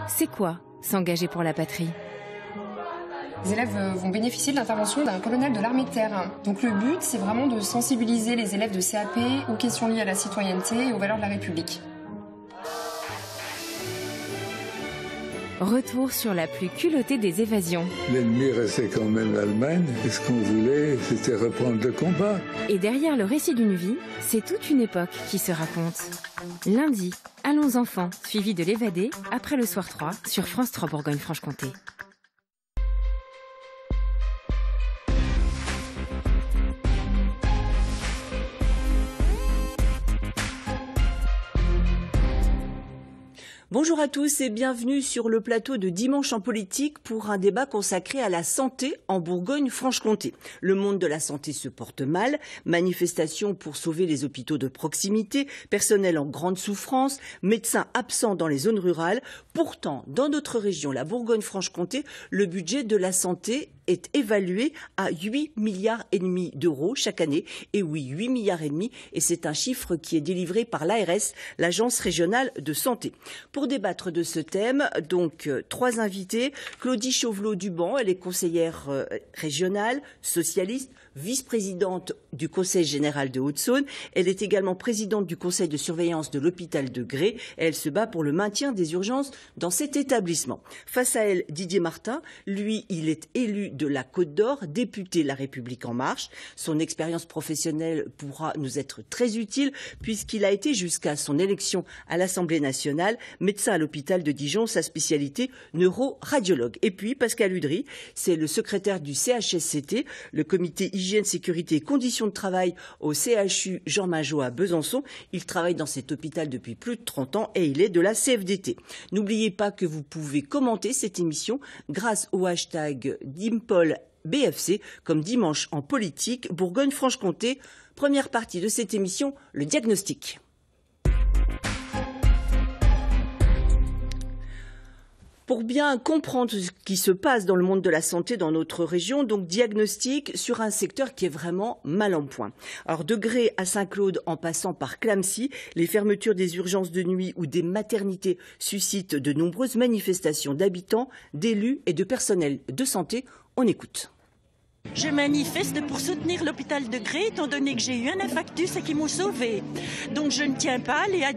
C'est quoi s'engager pour la patrie? Les élèves vont bénéficier de l'intervention d'un colonel de l'armée de terre. Donc le but, c'est vraiment de sensibiliser les élèves de CAP aux questions liées à la citoyenneté et aux valeurs de la République. Retour sur la plus culottée des évasions. L'ennemi restait quand même l'Allemagne, et ce qu'on voulait, c'était reprendre le combat. Et derrière le récit d'une vie, c'est toute une époque qui se raconte. Lundi, Allons enfants, suivi de l'Évadé, après le soir 3, sur France 3 Bourgogne-Franche-Comté. Bonjour à tous et bienvenue sur le plateau de Dimanche en politique pour un débat consacré à la santé en Bourgogne-Franche-Comté. Le monde de la santé se porte mal, manifestations pour sauver les hôpitaux de proximité, personnel en grande souffrance, médecins absents dans les zones rurales. Pourtant, dans notre région, la Bourgogne-Franche-Comté, le budget de la santé est évalué à 8,5 milliards d'euros chaque année. Et oui, 8,5 milliards, et c'est un chiffre qui est délivré par l'ARS, l'Agence régionale de santé. Pour débattre de ce thème, donc trois invités. Claudie Chauvelot-Duban, elle est conseillère régionale, socialiste, vice-présidente du Conseil général de Haute-Saône. Elle est également présidente du conseil de surveillance de l'hôpital de Gré. Elle se bat pour le maintien des urgences dans cet établissement. Face à elle, Didier Martin. Lui, il est élu de la Côte d'Or, député La République En Marche. Son expérience professionnelle pourra nous être très utile puisqu'il a été jusqu'à son élection à l'Assemblée nationale médecin à l'hôpital de Dijon, sa spécialité neuroradiologue. Et puis Pascal Udry, c'est le secrétaire du CHSCT, le comité hygiène, sécurité et conditions de travail au CHU Jean Majot à Besançon. Il travaille dans cet hôpital depuis plus de 30 ans et il est de la CFDT. N'oubliez pas que vous pouvez commenter cette émission grâce au hashtag DimpolBFC comme Dimanche en politique Bourgogne-Franche-Comté. Première partie de cette émission, le diagnostic. Pour bien comprendre ce qui se passe dans le monde de la santé dans notre région, donc diagnostic sur un secteur qui est vraiment mal en point. Alors de Gré à Saint-Claude en passant par Clamecy, les fermetures des urgences de nuit ou des maternités suscitent de nombreuses manifestations d'habitants, d'élus et de personnel de santé. On écoute. Je manifeste pour soutenir l'hôpital de Gré, étant donné que j'ai eu un infarctus et qu'ils m'ont sauvée. Donc je ne tiens pas à aller à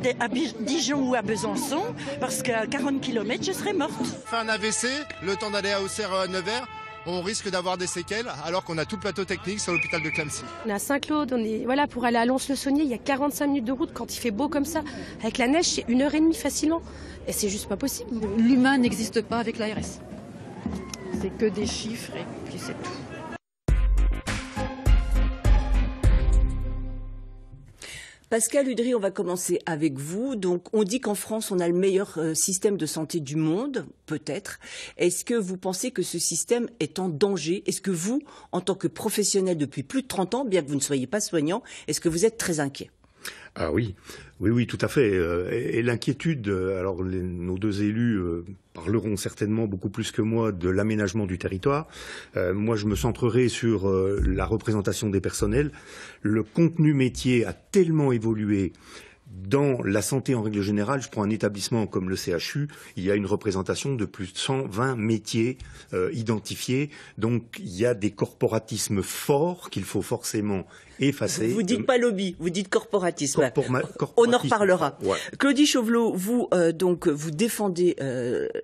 Dijon ou à Besançon, parce qu'à 40 km, je serais morte. Fait un AVC, le temps d'aller à Auxerre-Nevers, on risque d'avoir des séquelles, alors qu'on a tout le plateau technique sur l'hôpital de Clamecy. On est à Saint-Claude, pour aller à Lons-le-Saunier, il y a 45 minutes de route quand il fait beau comme ça. Avec la neige, c'est 1h30 facilement. Et c'est juste pas possible. L'humain n'existe pas avec l'ARS. C'est que des chiffres et puis c'est tout. Pascal Udry, on va commencer avec vous. Donc, on dit qu'en France, on a le meilleur système de santé du monde, peut-être. Est-ce que vous pensez que ce système est en danger? Est-ce que vous, en tant que professionnel depuis plus de 30 ans, bien que vous ne soyez pas soignant, est-ce que vous êtes très inquiet? Ah oui, tout à fait. Et l'inquiétude, alors nos deux élus parleront certainement beaucoup plus que moi de l'aménagement du territoire. Moi, je me centrerai sur la représentation des personnels. Le contenu métier a tellement évolué. Dans la santé en règle générale, je prends un établissement comme le CHU, il y a une représentation de plus de 120 métiers identifiés. Donc il y a des corporatismes forts qu'il faut forcément effacer. Vous dites pas lobby, vous dites corporatisme. On en reparlera. Ouais. Claudie Chauvelot, vous vous défendez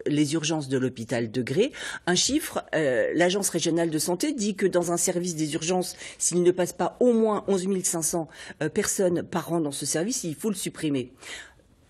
les urgences de l'hôpital de Gré. Un chiffre, l'Agence régionale de santé dit que dans un service des urgences, s'il ne passe pas au moins 11 500 personnes par an dans ce service, il faut le supprimer.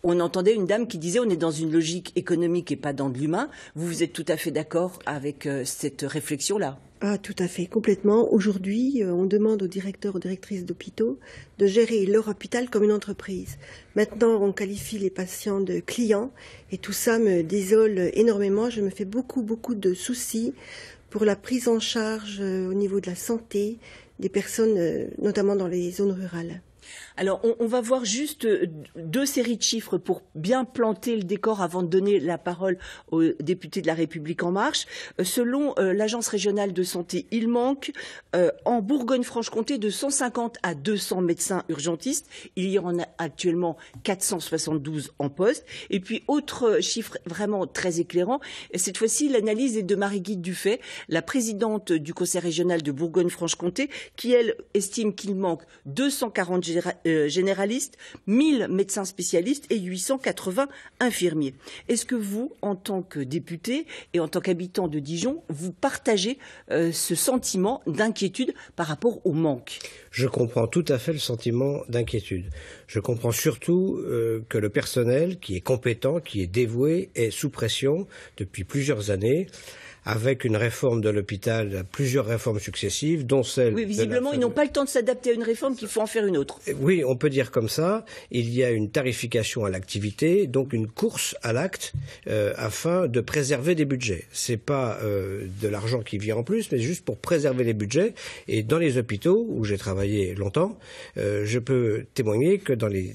On entendait une dame qui disait on est dans une logique économique et pas dans de l'humain. Vous êtes tout à fait d'accord avec cette réflexion-là? Ah, tout à fait, complètement. Aujourd'hui, on demande aux directeurs, aux directrices d'hôpitaux de gérer leur hôpital comme une entreprise. Maintenant, on qualifie les patients de clients et tout ça me désole énormément. Je me fais beaucoup de soucis pour la prise en charge au niveau de la santé des personnes, notamment dans les zones rurales. Alors, on va voir juste 2 séries de chiffres pour bien planter le décor avant de donner la parole aux députés de La République En Marche. Selon l'Agence régionale de santé, il manque en Bourgogne-Franche-Comté de 150 à 200 médecins urgentistes. Il y en a actuellement 472 en poste. Et puis, autre chiffre vraiment très éclairant, cette fois-ci, l'analyse est de Marie-Guide Dufay, la présidente du Conseil régional de Bourgogne-Franche-Comté, qui, elle, estime qu'il manque 240 généralistes, 1000 médecins spécialistes et 880 infirmiers. Est-ce que vous, en tant que député et en tant qu'habitant de Dijon, vous partagez ce sentiment d'inquiétude par rapport au manque? Je comprends tout à fait le sentiment d'inquiétude. Je comprends surtout que le personnel qui est compétent, qui est dévoué, est sous pression depuis plusieurs années, avec une réforme de l'hôpital, plusieurs réformes successives, dont celle... Oui, visiblement, ils n'ont pas le temps de s'adapter à une réforme, qu'il faut en faire une autre. Oui, on peut dire comme ça. Il y a une tarification à l'activité, donc une course à l'acte, afin de préserver des budgets. C'est pas de l'argent qui vient en plus, mais juste pour préserver les budgets. Et dans les hôpitaux, où j'ai travaillé longtemps, je peux témoigner que dans les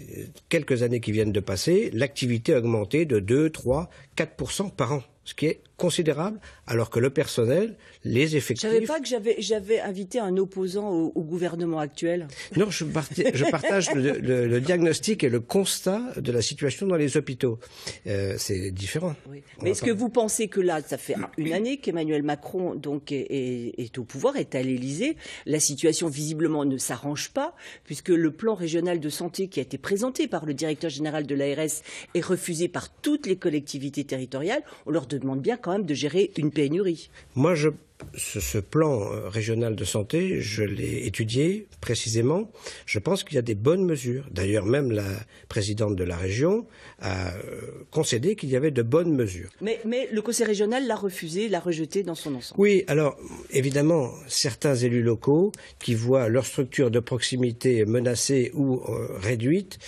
quelques années qui viennent de passer, l'activité a augmenté de 2, 3, 4% par an. Ce qui est considérable, alors que le personnel, les effectifs... Je ne savais pas que j'avais invité un opposant au gouvernement actuel. Non, je partage le diagnostic et le constat de la situation dans les hôpitaux. C'est différent. Oui. Mais est-ce que vous pensez que là, ça fait une année qu'Emmanuel Macron donc, est au pouvoir, est à l'Élysée, la situation visiblement ne s'arrange pas, puisque le plan régional de santé qui a été présenté par le directeur général de l'ARS est refusé par toutes les collectivités territoriales. On leur demande bien quand même de gérer une pénurie. Moi, ce plan régional de santé, je l'ai étudié précisément. Je pense qu'il y a des bonnes mesures. D'ailleurs, même la présidente de la région a concédé qu'il y avait de bonnes mesures. Mais le conseil régional l'a refusé, l'a rejeté dans son ensemble. Oui, alors évidemment, certains élus locaux qui voient leur structure de proximité menacée ou réduite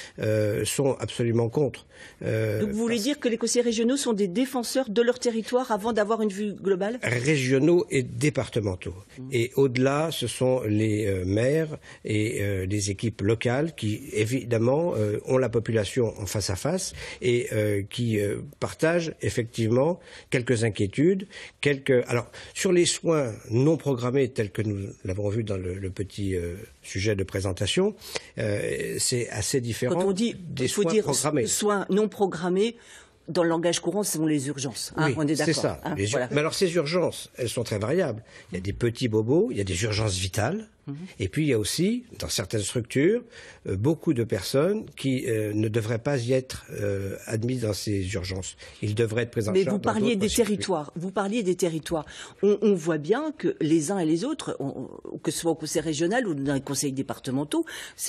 sont absolument contre. Donc vous voulez dire que les conseillers régionaux sont des défenseurs de leur territoire avant d'avoir une vue globale? Régionaux et départementaux. Et au-delà, ce sont les maires et les équipes locales qui, évidemment, ont la population en face à face et qui partagent effectivement quelques inquiétudes, Alors, sur les soins non programmés, tels que nous l'avons vu dans le petit sujet de présentation, c'est assez différent. Quand on dit, des soins programmés. Soins non programmés, dans le langage courant, ce sont les urgences. Oui, on est d'accord. c'est ça. Voilà. Mais alors, ces urgences, elles sont très variables. Il y a des petits bobos, il y a des urgences vitales. Et puis, il y a aussi, dans certaines structures, beaucoup de personnes qui ne devraient pas y être admises dans ces urgences. Ils devraient être pris en charge. Mais vous parliez des territoires. Vous parliez des territoires. On voit bien que les uns et les autres, que ce soit au conseil régional ou dans les conseils départementaux,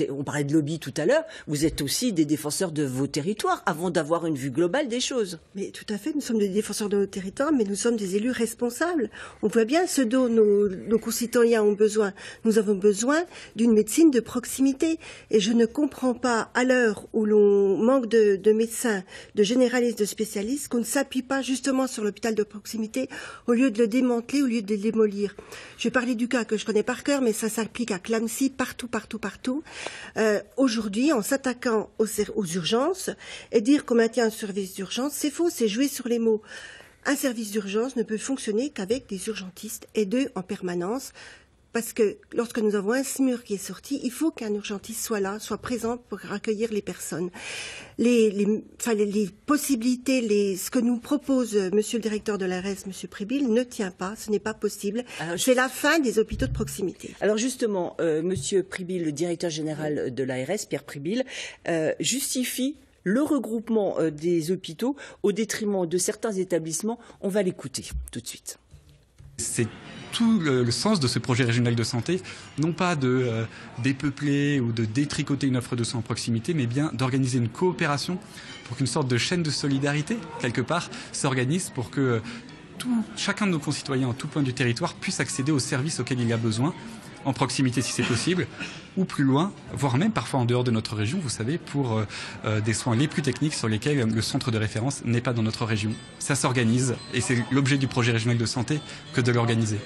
on parlait de lobby tout à l'heure, vous êtes aussi des défenseurs de vos territoires avant d'avoir une vue globale des choses. Mais tout à fait, nous sommes des défenseurs de nos territoires, mais nous sommes des élus responsables. On voit bien ce dont nos concitoyens ont besoin. Nous avons besoin d'une médecine de proximité. Et je ne comprends pas, à l'heure où l'on manque de médecins, de généralistes, de spécialistes, qu'on ne s'appuie pas justement sur l'hôpital de proximité au lieu de le démanteler, au lieu de le démolir. Je vais parler du cas que je connais par cœur, mais ça s'applique à Clamecy, partout. Aujourd'hui, en s'attaquant aux urgences et dire qu'on maintient un service d'urgence, c'est faux, c'est jouer sur les mots. Un service d'urgence ne peut fonctionner qu'avec des urgentistes et d'eux en permanence. Parce que lorsque nous avons un SMUR qui est sorti, il faut qu'un urgentiste soit là, soit présent pour accueillir les personnes. Les possibilités, ce que nous propose Monsieur le directeur de l'ARS, Monsieur Pribil, ne tient pas, ce n'est pas possible. C'est la fin des hôpitaux de proximité. Alors justement, Monsieur Pribil, le directeur général de l'ARS, Pierre Pribil, justifie le regroupement des hôpitaux au détriment de certains établissements. On va l'écouter tout de suite. C'est tout le sens de ce projet régional de santé, non pas de dépeupler ou de détricoter une offre de soins en proximité, mais bien d'organiser une coopération pour qu'une sorte de chaîne de solidarité, quelque part, s'organise pour que chacun de nos concitoyens, en tout point du territoire, puisse accéder aux services auxquels il a besoin, en proximité si c'est possible, ou plus loin, voire même parfois en dehors de notre région, vous savez, pour des soins les plus techniques sur lesquels le centre de référence n'est pas dans notre région. Ça s'organise et c'est l'objet du projet régional de santé que de l'organiser.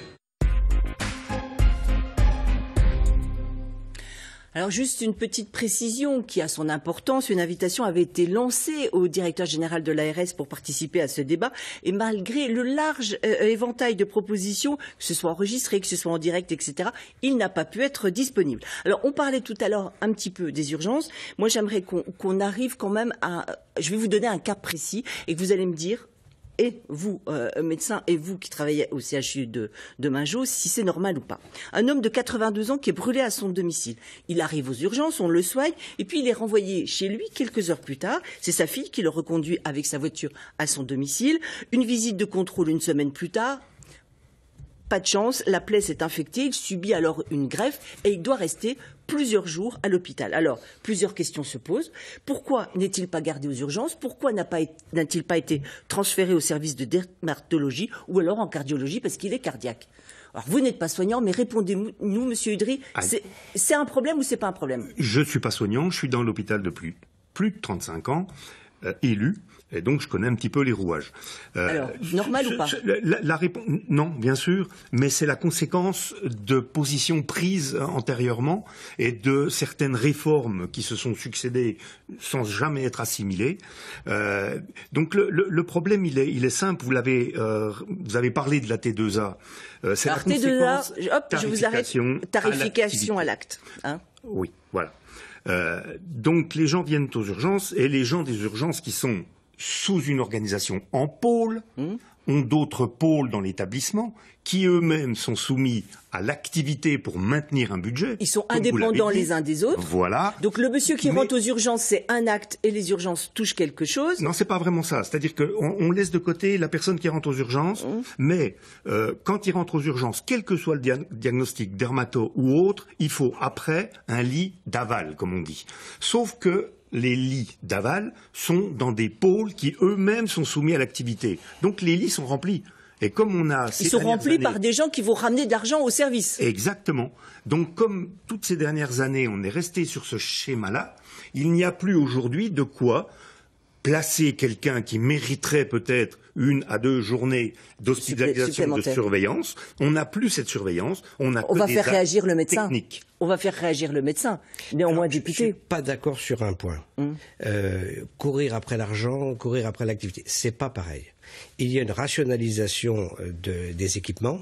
Alors juste une petite précision qui a son importance. Une invitation avait été lancée au directeur général de l'ARS pour participer à ce débat. Et malgré le large éventail de propositions, que ce soit enregistré, que ce soit en direct, etc., il n'a pas pu être disponible. Alors on parlait tout à l'heure un petit peu des urgences. Moi j'aimerais qu'on arrive quand même à... Je vais vous donner un cas précis et que vous allez me dire... et vous, médecin, et vous qui travaillez au CHU de Mingeot, si c'est normal ou pas. Un homme de 82 ans qui est brûlé à son domicile. Il arrive aux urgences, on le soigne, et puis il est renvoyé chez lui quelques heures plus tard. C'est sa fille qui le reconduit avec sa voiture à son domicile. Une visite de contrôle une semaine plus tard. Pas de chance, la plaie s'est infectée, il subit alors une greffe et il doit rester plusieurs jours à l'hôpital. Alors, plusieurs questions se posent. Pourquoi n'est-il pas gardé aux urgences? Pourquoi n'a-t-il pas été transféré au service de dermatologie ou alors en cardiologie parce qu'il est cardiaque? Alors, vous n'êtes pas soignant, mais répondez-nous, Monsieur Udry, c'est un problème ou c'est pas un problème? Je ne suis pas soignant, je suis dans l'hôpital depuis plus de 35 ans, élu. Et donc, je connais un petit peu les rouages. Alors, normal ou pas? La réponse, non, bien sûr, mais c'est la conséquence de positions prises antérieurement et de certaines réformes qui se sont succédées sans jamais être assimilées. Donc, le problème, il est simple. Vous avez parlé de la T2A. C'est la conséquence. Hop, je vous arrête. Tarification à l'acte. Hein? Oui, voilà. Donc, les gens viennent aux urgences et les gens des urgences qui sont sous une organisation en pôle, ont d'autres pôles dans l'établissement qui eux-mêmes sont soumis à l'activité pour maintenir un budget. Ils sont indépendants les uns des autres. Voilà. Donc le monsieur qui rentre aux urgences, c'est un acte et les urgences touchent quelque chose. Non, c'est pas vraiment ça. C'est-à-dire qu'on laisse de côté la personne qui rentre aux urgences, mais quand il rentre aux urgences, quel que soit le diagnostic, dermato ou autre, il faut après un lit d'aval, comme on dit. Sauf que les lits d'aval sont dans des pôles qui eux-mêmes sont soumis à l'activité. Donc les lits sont remplis. Et comme on a... Ils sont remplis par des gens qui vont ramener de l'argent au service. Exactement. Donc comme toutes ces dernières années, on est resté sur ce schéma-là, il n'y a plus aujourd'hui de quoi placer quelqu'un qui mériterait peut-être 1 à 2 journées d'hospitalisation de surveillance. On n'a plus cette surveillance. On va faire réagir le médecin. On va faire réagir le médecin. Néanmoins, député. Je ne suis pas d'accord sur un point. Courir après l'argent, courir après l'activité, c'est pas pareil. Il y a une rationalisation des équipements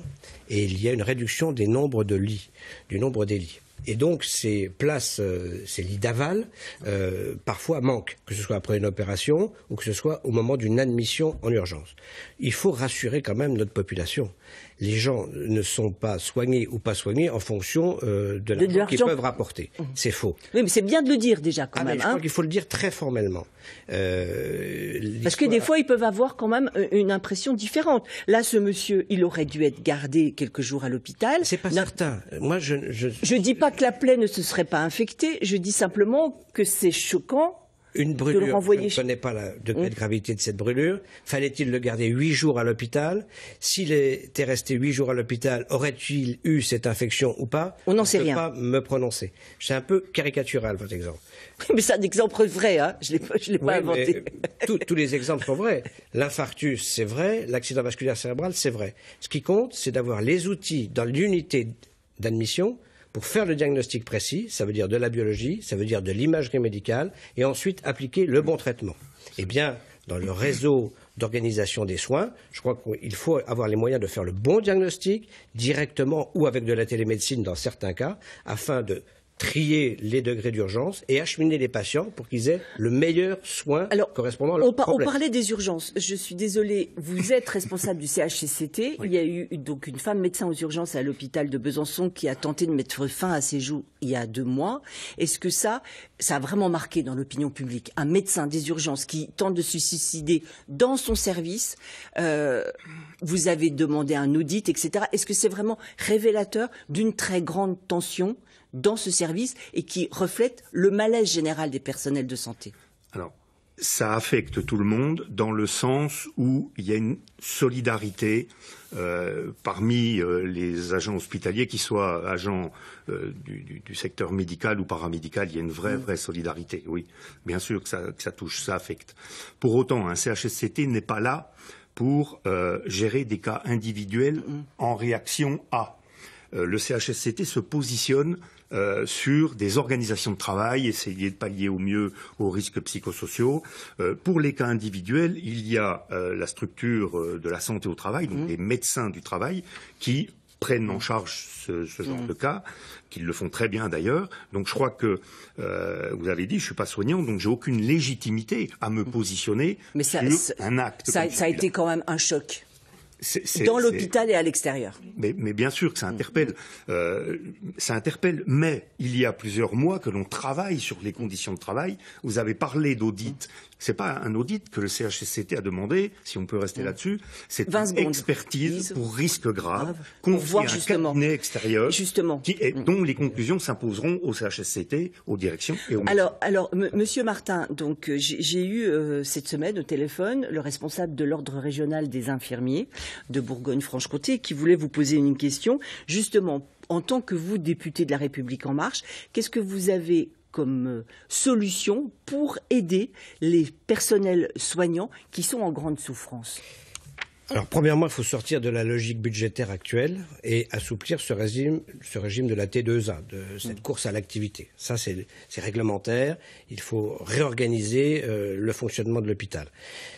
et il y a une réduction des nombres de lits, du nombre des lits. Et donc ces places, ces lits d'aval, parfois manquent, que ce soit après une opération ou que ce soit au moment d'une admission en urgence. Il faut rassurer quand même notre population. Les gens ne sont pas soignés ou pas soignés en fonction de l'argent qu'ils peuvent rapporter. C'est faux. Oui, mais c'est bien de le dire déjà quand même. Mais je crois qu'il faut le dire très formellement. Parce que des fois, ils peuvent avoir quand même une impression différente. Là, ce monsieur, il aurait dû être gardé quelques jours à l'hôpital. C'est pas certain. Moi, je dis pas que la plaie ne se serait pas infectée. Je dis simplement que c'est choquant. Une brûlure, je ne connais pas le degré de gravité de cette brûlure. Fallait-il le garder 8 jours à l'hôpital? S'il était resté 8 jours à l'hôpital, aurait-il eu cette infection ou pas? On n'en sait rien. Je ne peux pas me prononcer. C'est un peu caricatural, votre exemple. Mais c'est un exemple vrai, hein. Je l'ai pas inventé. Tous les exemples sont vrais. L'infarctus, c'est vrai. L'accident vasculaire cérébral, c'est vrai. Ce qui compte, c'est d'avoir les outils dans l'unité d'admission pour faire le diagnostic précis, ça veut dire de la biologie, ça veut dire de l'imagerie médicale, et ensuite appliquer le bon traitement. Eh bien, dans le réseau d'organisation des soins, je crois qu'il faut avoir les moyens de faire le bon diagnostic directement ou avec de la télémédecine dans certains cas, afin de trier les degrés d'urgence et acheminer les patients pour qu'ils aient le meilleur soin correspondant à leur problème. On parlait des urgences. Je suis désolée, vous êtes responsable du CHSCT. Oui. Il y a eu donc une femme médecin aux urgences à l'hôpital de Besançon qui a tenté de mettre fin à ses jours il y a 2 mois. Est-ce que ça a vraiment marqué dans l'opinion publique? Un médecin des urgences qui tente de se suicider dans son service, vous avez demandé un audit, etc. Est-ce que c'est vraiment révélateur d'une très grande tension dans ce service et qui reflète le malaise général des personnels de santé? Alors, ça affecte tout le monde dans le sens où il y a une solidarité parmi les agents hospitaliers, qu'ils soient agents du secteur médical ou paramédical. Il y a une vraie solidarité, oui. Bien sûr que ça touche, ça affecte. Pour autant, un CHSCT n'est pas là pour gérer des cas individuels en réaction à. Le CHSCT se positionne sur des organisations de travail, essayer de pallier au mieux aux risques psychosociaux. Pour les cas individuels, il y a la structure de la santé au travail, donc les médecins du travail, qui prennent en charge ce genre de cas, qu'ils le font très bien d'ailleurs. Donc je crois que, vous avez dit, je suis pas soignant, donc j'ai aucune légitimité à me positionner sur un acte. Ça a été quand même un choc. Dans l'hôpital et à l'extérieur. Mais bien sûr que ça interpelle. Ça interpelle, mais il y a plusieurs mois que l'on travaille sur les conditions de travail. Vous avez parlé d'audit. C'est pas un audit que le CHSCT a demandé, si on peut rester là-dessus. C'est une expertise pour risque grave, confiée à un cabinet extérieur, dont les conclusions s'imposeront au CHSCT, aux directions et aux médecins. Alors, Monsieur Martin, donc j'ai eu cette semaine au téléphone le responsable de l'ordre régional des infirmiers de Bourgogne-Franche-Comté qui voulait vous poser une question. Justement, en tant que vous, député de La République En Marche, qu'est-ce que vous avez comme solution pour aider les personnels soignants qui sont en grande souffrance? Alors, premièrement, il faut sortir de la logique budgétaire actuelle et assouplir ce régime de la T2A, de cette course à l'activité. Ça, c'est réglementaire. Il faut réorganiser le fonctionnement de l'hôpital.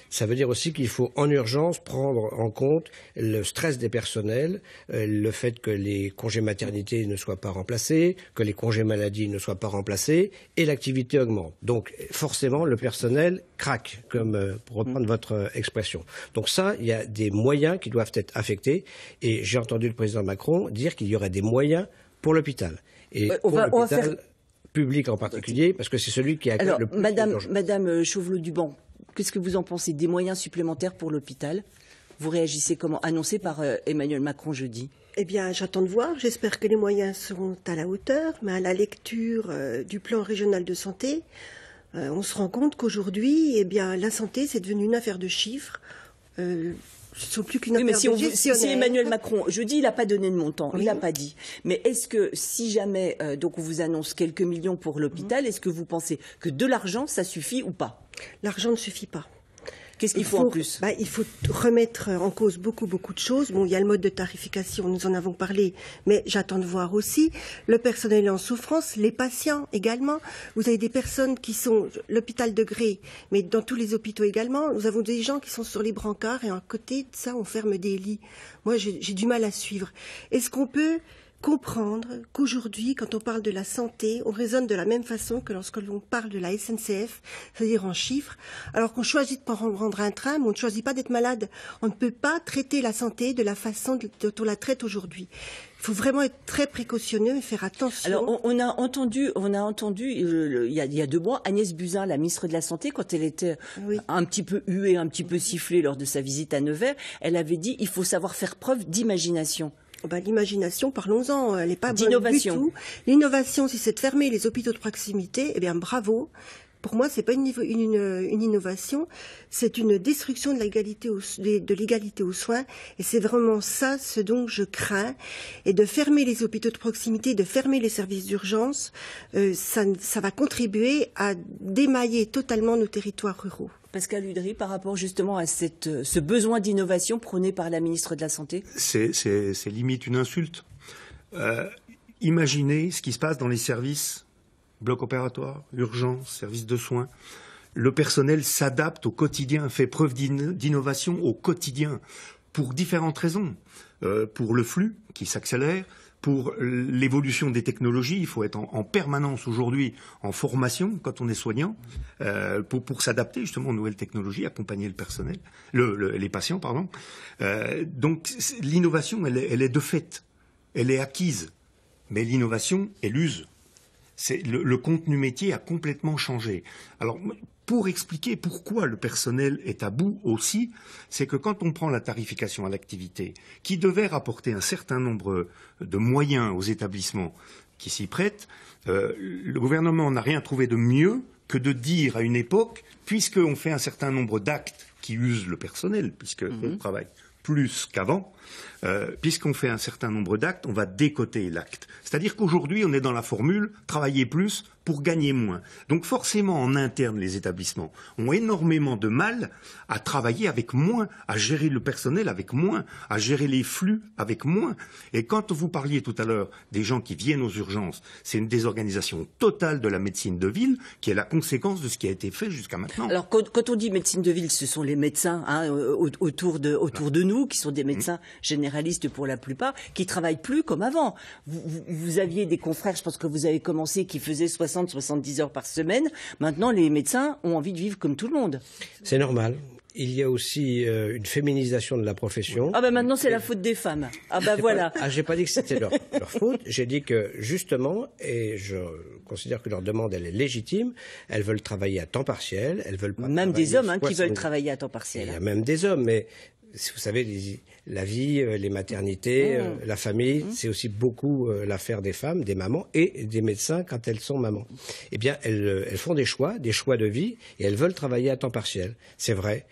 Ça veut dire aussi qu'il faut en urgence prendre en compte le stress des personnels, le fait que les congés maternité ne soient pas remplacés, que les congés maladie ne soient pas remplacés, et l'activité augmente. Donc forcément, le personnel craque, pour reprendre votre expression. Donc ça, il y a des moyens qui doivent être affectés, et j'ai entendu le président Macron dire qu'il y aurait des moyens pour l'hôpital. Et pour l'hôpital public en particulier, parce que c'est celui qui a le plus d'urgence. Madame Chauvelot-Duban, qu'est-ce que vous en pensez des moyens supplémentaires pour l'hôpital? Vous réagissez comment? Annoncé par Emmanuel Macron jeudi. Eh bien, j'attends de voir. J'espère que les moyens seront à la hauteur. Mais à la lecture du plan régional de santé, on se rend compte qu'aujourd'hui, eh bien, la santé, c'est devenu une affaire de chiffres. Ce sont plus qu'une affaire de gestionnaire. Si Emmanuel Macron, jeudi, il n'a pas donné de montant, il n'a pas dit. Mais est-ce que si jamais, donc on vous annonce quelques millions pour l'hôpital, est-ce que vous pensez que de l'argent, ça suffit ou pas? L'argent ne suffit pas. Qu'est-ce qu'il faut en plus? Il faut remettre en cause beaucoup de choses. Bon, il y a le mode de tarification, nous en avons parlé, mais j'attends de voir aussi le personnel en souffrance, les patients également. Vous avez des personnes qui sont l'hôpital de Gré, mais dans tous les hôpitaux également, nous avons des gens qui sont sur les brancards et à côté de ça, on ferme des lits. Moi, j'ai du mal à suivre. Est-ce qu'on peut comprendre qu'aujourd'hui, quand on parle de la santé, on raisonne de la même façon que lorsque l'on parle de la SNCF, c'est-à-dire en chiffres, alors qu'on choisit de prendre un train, mais on ne choisit pas d'être malade. On ne peut pas traiter la santé de la façon dont on la traite aujourd'hui. Il faut vraiment être très précautionneux et faire attention. Alors, on a entendu il y a 2 mois, Agnès Buzyn, la ministre de la Santé, quand elle était un petit peu huée, un petit peu sifflée lors de sa visite à Nevers, elle avait dit il faut savoir faire preuve d'imagination. L'imagination, parlons-en, elle n'est pas bonne du tout. L'innovation, si c'est de fermer les hôpitaux de proximité, eh bien bravo. Pour moi, c'est pas une innovation, c'est une destruction de l'égalité aux soins, et c'est vraiment ça ce dont je crains. Et de fermer les hôpitaux de proximité, de fermer les services d'urgence, ça va contribuer à démailler totalement nos territoires ruraux. Pascal Udry, par rapport justement à ce besoin d'innovation prôné par la ministre de la Santé? C'est limite une insulte. Imaginez ce qui se passe dans les services, bloc opératoire, urgence, services de soins. Le personnel s'adapte au quotidien, fait preuve d'innovation au quotidien, pour différentes raisons. Pour le flux qui s'accélère, pour l'évolution des technologies, il faut être en permanence aujourd'hui en formation quand on est soignant pour s'adapter justement aux nouvelles technologies, accompagner le personnel, les patients, pardon. Donc l'innovation, elle est de fait, elle est acquise, mais l'innovation, elle use. Le contenu métier a complètement changé. Alors, pour expliquer pourquoi le personnel est à bout aussi, c'est que quand on prend la tarification à l'activité, qui devait rapporter un certain nombre de moyens aux établissements qui s'y prêtent, le gouvernement n'a rien trouvé de mieux que de dire à une époque, puisqu'on fait un certain nombre d'actes qui usent le personnel, puisqu'on travaille plus qu'avant, puisqu'on fait un certain nombre d'actes, on va décoter l'acte. C'est-à-dire qu'aujourd'hui, on est dans la formule « travailler plus pour gagner moins ». Donc forcément, en interne, les établissements ont énormément de mal à travailler avec moins, à gérer le personnel avec moins, à gérer les flux avec moins. Et quand vous parliez tout à l'heure des gens qui viennent aux urgences, c'est une désorganisation totale de la médecine de ville qui est la conséquence de ce qui a été fait jusqu'à maintenant. Alors quand on dit médecine de ville, ce sont les médecins autour de nous, qui sont des médecins généralistes pour la plupart, qui travaillent plus comme avant. Vous aviez des confrères, je pense que vous avez commencé, qui faisaient 60-70 heures par semaine. Maintenant, les médecins ont envie de vivre comme tout le monde. C'est normal. Il y a aussi une féminisation de la profession. Ah ben maintenant c'est la faute des femmes. Ah ben voilà. J'ai pas dit que c'était leur faute. J'ai dit que justement, et je considère que leur demande elle est légitime, elles veulent travailler à temps partiel, elles veulent pas. Même des hommes qui veulent travailler à temps partiel. Il y a même des hommes, mais vous savez, la vie, les maternités, la famille, c'est aussi beaucoup l'affaire des femmes, des mamans et des médecins quand elles sont mamans. Eh bien, elles font des choix de vie, et elles veulent travailler à temps partiel. C'est vrai.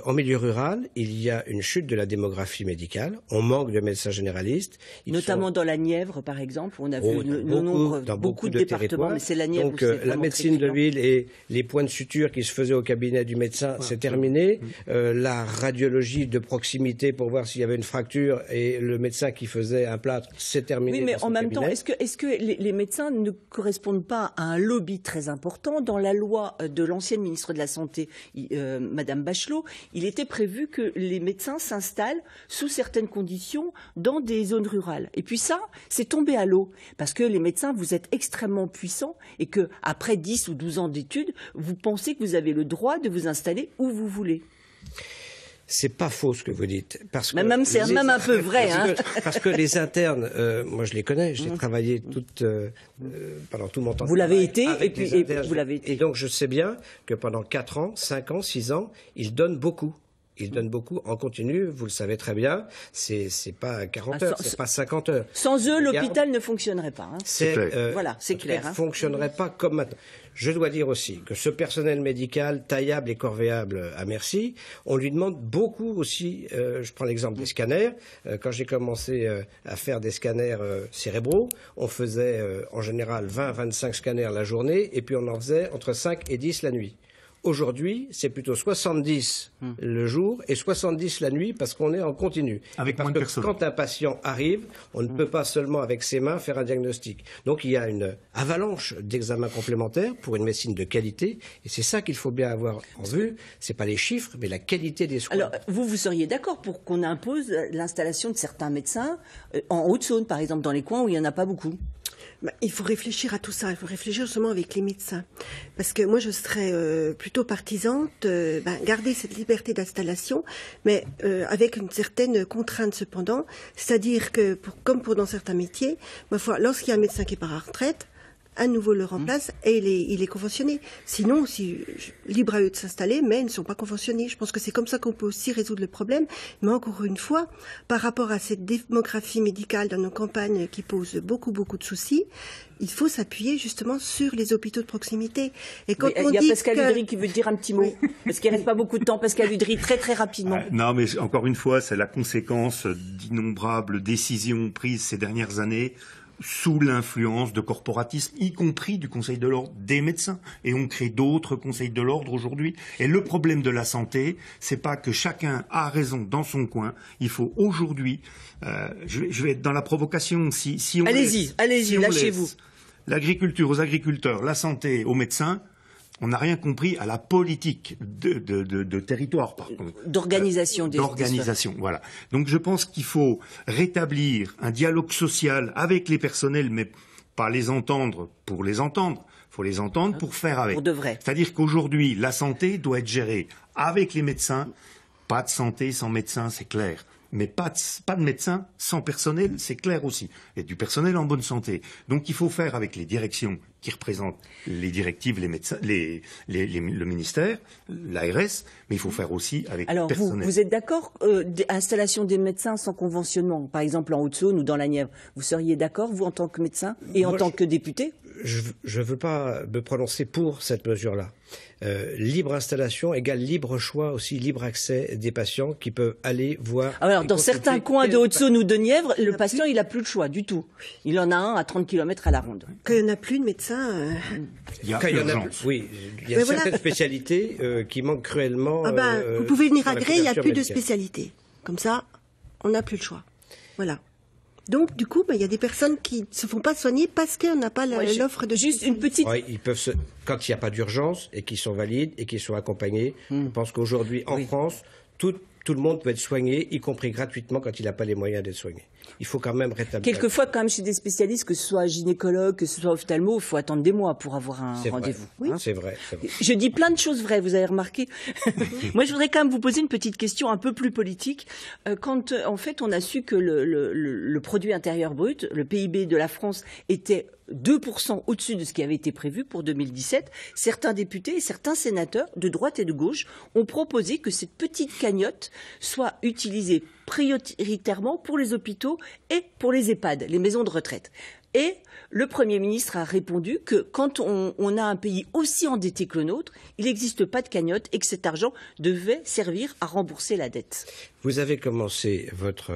En milieu rural, il y a une chute de la démographie médicale. On manque de médecins généralistes. Notamment dans la Nièvre, par exemple, où on a vu le nombre, dans beaucoup de départements, mais c'est la Nièvre. Donc la médecine de ville et les points de suture qui se faisaient au cabinet du médecin, c'est terminé. La radiologie de proximité pour voir s'il y avait une fracture et le médecin qui faisait un plâtre, c'est terminé. Oui, mais en même temps, est-ce que les médecins ne correspondent pas à un lobby très important? Dans la loi de l'ancienne ministre de la Santé, Madame Bachelot, il était prévu que les médecins s'installent sous certaines conditions dans des zones rurales. Et puis ça, c'est tombé à l'eau. Parce que les médecins, vous êtes extrêmement puissants et que après 10 ou 12 ans d'études, vous pensez que vous avez le droit de vous installer où vous voulez. C'est pas faux ce que vous dites. Parce que c'est même un peu vrai. Parce que les internes, moi je les connais, j'ai travaillé pendant tout mon temps. Vous l'avez été, vous l'avez été. Et donc je sais bien que pendant 4 ans, 5 ans, 6 ans, ils donnent beaucoup. Ils donnent beaucoup en continu, vous le savez très bien, c'est pas 40 heures, c'est pas 50 heures. Sans eux, l'hôpital ne fonctionnerait pas. C'est clair. Voilà, c'est clair. Ne fonctionnerait pas comme maintenant. Je dois dire aussi que ce personnel médical taillable et corvéable à merci, on lui demande beaucoup aussi, je prends l'exemple des scanners, quand j'ai commencé à faire des scanners cérébraux, on faisait en général 20-25 scanners la journée et puis on en faisait entre 5 et 10 la nuit. Aujourd'hui, c'est plutôt 70 le jour et 70 la nuit parce qu'on est en continu. Avec moins de personnes. Quand un patient arrive, on ne peut pas seulement avec ses mains faire un diagnostic. Donc il y a une avalanche d'examens complémentaires pour une médecine de qualité et c'est ça qu'il faut bien avoir en vue. C'est pas les chiffres, mais la qualité des soins. Alors vous seriez d'accord pour qu'on impose l'installation de certains médecins en Haute-Saône, par exemple, dans les coins où il n'y en a pas beaucoup? Il faut réfléchir à tout ça, il faut réfléchir justement avec les médecins. Parce que moi, je serais plutôt partisante, garder cette liberté d'installation, mais avec une certaine contrainte cependant. C'est-à-dire que, comme dans certains métiers, ma foi, lorsqu'il y a un médecin qui part à la retraite, un nouveau le remplace et il est conventionné. Sinon, libre à eux de s'installer, mais ils ne sont pas conventionnés. Je pense que c'est comme ça qu'on peut aussi résoudre le problème. Mais encore une fois, par rapport à cette démographie médicale dans nos campagnes qui pose beaucoup, beaucoup de soucis, il faut s'appuyer justement sur les hôpitaux de proximité. Et quand il y a Pascal Udry qui veut dire un petit mot, parce qu'il ne reste pas beaucoup de temps. Pascal Udry, très très rapidement. Non, mais encore une fois, c'est la conséquence d'innombrables décisions prises ces dernières années sous l'influence de corporatisme, y compris du Conseil de l'ordre des médecins. Et on crée d'autres conseils de l'ordre aujourd'hui. Et le problème de la santé, c'est pas que chacun a raison dans son coin. Il faut aujourd'hui, je vais être dans la provocation, si on allez-y, lâchez-vous. L'agriculture aux agriculteurs, la santé aux médecins, on n'a rien compris à la politique de territoire, par contre. D'organisation des D'organisation, voilà. Donc je pense qu'il faut rétablir un dialogue social avec les personnels, mais pas les entendre pour les entendre. Il faut les entendre pour faire avec. Pour de vrai. C'est-à-dire qu'aujourd'hui, la santé doit être gérée avec les médecins. Pas de santé sans médecin, c'est clair. Mais pas de médecin sans personnel, c'est clair aussi. Et du personnel en bonne santé. Donc il faut faire avec les directions qui représentent les directives, les médecins, le ministère, l'ARS, mais il faut faire aussi avec le personnel. Alors vous êtes d'accord, installation des médecins sans conventionnement, par exemple en Haute-Saône ou dans la Nièvre, vous seriez d'accord, vous en tant que médecin et en tant que député? je ne veux pas me prononcer pour cette mesure-là. Libre installation égale libre choix, aussi libre accès des patients qui peuvent aller voir. Alors, dans certains coins de Haute-Saône ou de Nièvre, le patient, il n'a plus le choix du tout. Il en a un à 30 km à la ronde. Quand il n'y en a plus de médecins... Il y a certaines spécialités qui manquent cruellement. Vous pouvez venir à Gré, il n'y a plus de spécialités. Comme ça, on n'a plus le choix. Voilà. Donc, du coup, il y a des personnes qui ne se font pas soigner parce qu'on n'a pas l'offre de... Juste une petite... Ouais, ils peuvent quand il n'y a pas d'urgence et qu'ils sont valides et qu'ils sont accompagnés, je pense qu'aujourd'hui, en France, tout le monde peut être soigné, y compris gratuitement quand il n'a pas les moyens d'être soigné. Il faut quand même rétablir. Quelquefois, quand même, chez des spécialistes, que ce soit gynécologue, que ce soit ophtalmo, il faut attendre des mois pour avoir un rendez-vous. Oui, c'est vrai. Je dis plein de choses vraies, vous avez remarqué. Moi, je voudrais quand même vous poser une petite question un peu plus politique. Quand, en fait, on a su que le produit intérieur brut, le PIB de la France, était 2% au-dessus de ce qui avait été prévu pour 2017, certains députés et certains sénateurs de droite et de gauche ont proposé que cette petite cagnotte soit utilisée prioritairement pour les hôpitaux et pour les EHPAD, les maisons de retraite. Et le Premier ministre a répondu que quand on a un pays aussi endetté que le nôtre, il n'existe pas de cagnotte et que cet argent devait servir à rembourser la dette. Vous avez commencé votre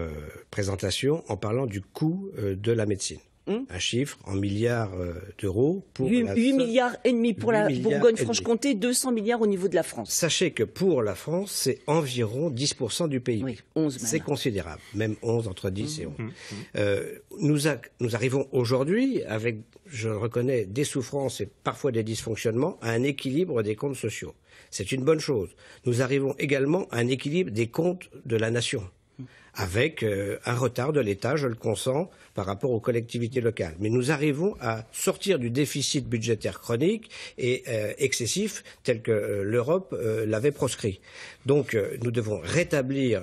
présentation en parlant du coût de la médecine. Un chiffre en milliards d'euros pour 8 milliards et demi pour la Bourgogne-Franche-Comté, 200 milliards au niveau de la France. Sachez que pour la France, c'est environ 10% du PIB. Oui, 11 c'est considérable, même 11, entre 10 et 11. Nous arrivons aujourd'hui, avec, je le reconnais, des souffrances et parfois des dysfonctionnements, à un équilibre des comptes sociaux. C'est une bonne chose. Nous arrivons également à un équilibre des comptes de la nation, avec un retard de l'État, je le consens, par rapport aux collectivités locales. Mais nous arrivons à sortir du déficit budgétaire chronique et excessif tel que l'Europe l'avait proscrit. Donc nous devons rétablir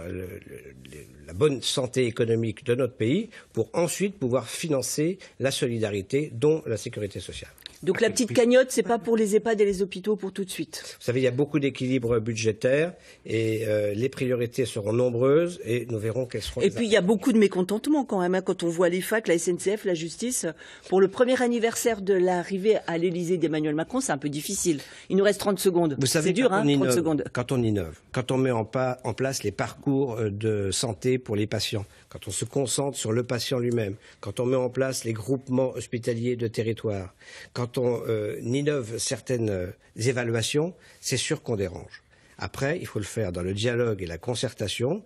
la bonne santé économique de notre pays pour ensuite pouvoir financer la solidarité, dont la sécurité sociale. Donc la petite cagnotte, c'est pas pour les EHPAD et les hôpitaux pour tout de suite. Vous savez, il y a beaucoup d'équilibres budgétaires et les priorités seront nombreuses et nous verrons quelles seront. Et puis il y a beaucoup de mécontentement quand même, quand on voit les facs, la SNCF, la justice. Pour le premier anniversaire de l'arrivée à l'Élysée d'Emmanuel Macron, c'est un peu difficile. Il nous reste 30 secondes. Vous savez, c'est dur, 30 secondes. Quand on innove, quand on met en place les parcours de santé pour les patients, quand on se concentre sur le patient lui-même, quand on met en place les groupements hospitaliers de territoire, quand on innove certaines évaluations, c'est sûr qu'on dérange. Après, il faut le faire dans le dialogue et la concertation.